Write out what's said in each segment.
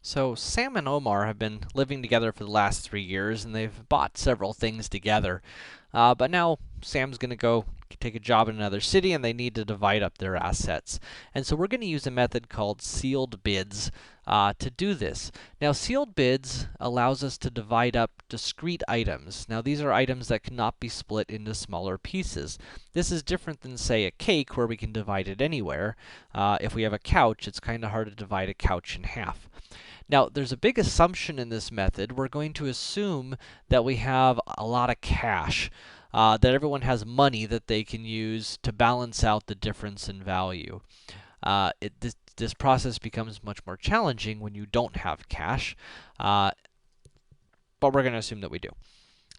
So Sam and Omar have been living together for the last 3 years, and they've bought several things together. But now Sam's going to go take a job in another city, and they need to divide up their assets. And so we're going to use a method called sealed bids to do this. Now, sealed bids allows us to divide up discrete items. Now, these are items that cannot be split into smaller pieces. This is different than, say, a cake, where we can divide it anywhere. If we have a couch, it's kind of hard to divide a couch in half. Now, there's a big assumption in this method. We're going to assume that we have a lot of cash, that everyone has money that they can use to balance out the difference in value. This process becomes much more challenging when you don't have cash, but we're going to assume that we do.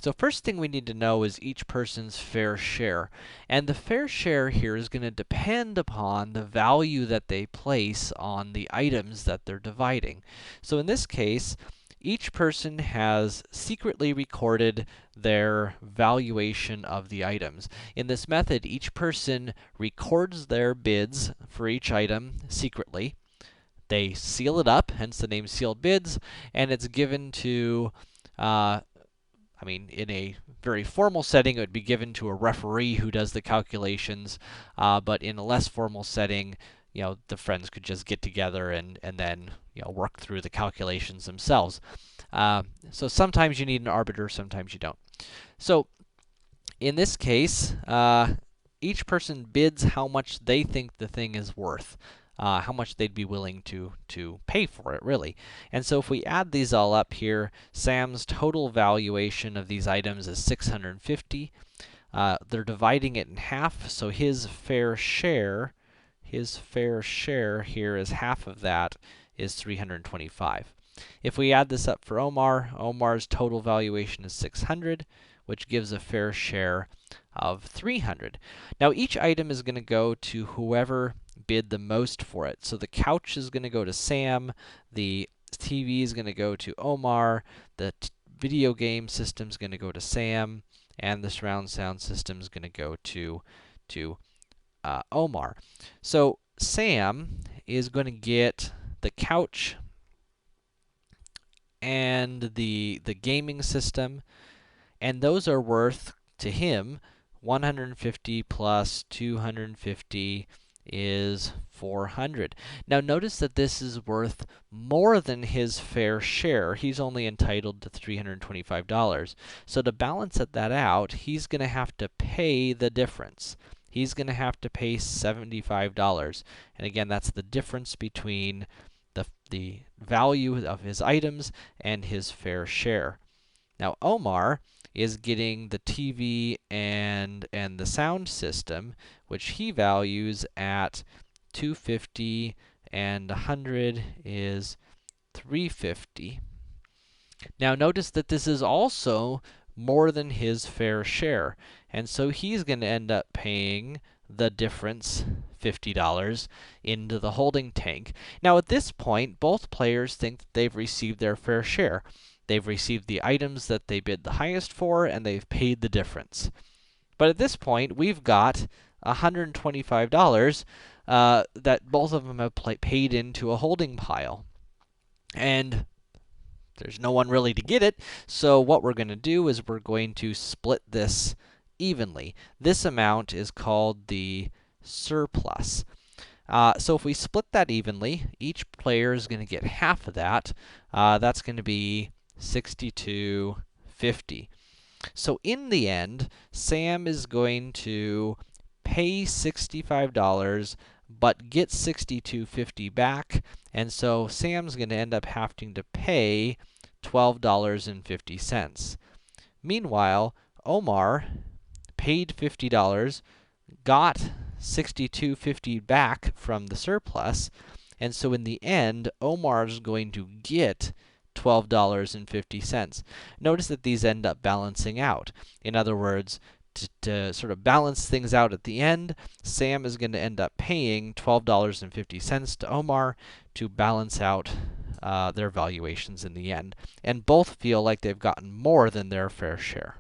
So first thing we need to know is each person's fair share. And the fair share here is going to depend upon the value that they place on the items that they're dividing. So in this case, each person has secretly recorded their valuation of the items. In this method, each person records their bids for each item secretly. They seal it up, hence the name sealed bids, and it's given to in a very formal setting, it would be given to a referee who does the calculations, but in a less formal setting, the friends could just get together and then, work through the calculations themselves. So sometimes you need an arbiter, sometimes you don't. So in this case, each person bids how much they think the thing is worth. How much they'd be willing to pay for it, really. And so if we add these all up here, Sam's total valuation of these items is 650. They're dividing it in half, so his fair share here is half of that is 325. If we add this up for Omar, Omar's total valuation is 600, which gives a fair share of 300. Now, each item is going to go to whoever bid the most for it. So the couch is going to go to Sam, the TV is going to go to Omar, the video game system is going to go to Sam, and the surround sound system is going to go to Omar. So Sam is going to get the couch and the gaming system, and those are worth to him 150 plus 250 is 400. Now notice that this is worth more than his fair share. He's only entitled to $325. So to balance that out, he's going to have to pay the difference. He's going to have to pay $75. And again, that's the difference between the value of his items and his fair share. Now Omar is getting the TV and the sound system, which he values at 250, and 100 is 350. Now notice that this is also more than his fair share, and so he's going to end up paying the difference, $50, into the holding tank. Now at this point, both players think that they've received their fair share. They've received the items that they bid the highest for, and they've paid the difference. But at this point, we've got $125 that both of them have paid into a holding pile. And there's no one really to get it, so what we're going to do is we're going to split this evenly. This amount is called the surplus. So if we split that evenly, each player is going to get half of that. That's going to be 62.50. So in the end, Sam is going to pay $65, but get $62.50 back, and so Sam's going to end up having to pay $12.50. Meanwhile, Omar paid $50, got $62.50 back from the surplus, and so in the end, Omar's going to get $12.50. Notice that these end up balancing out. In other words, to sort of balance things out at the end, Sam is going to end up paying $12.50 to Omar to balance out their valuations in the end. And both feel like they've gotten more than their fair share.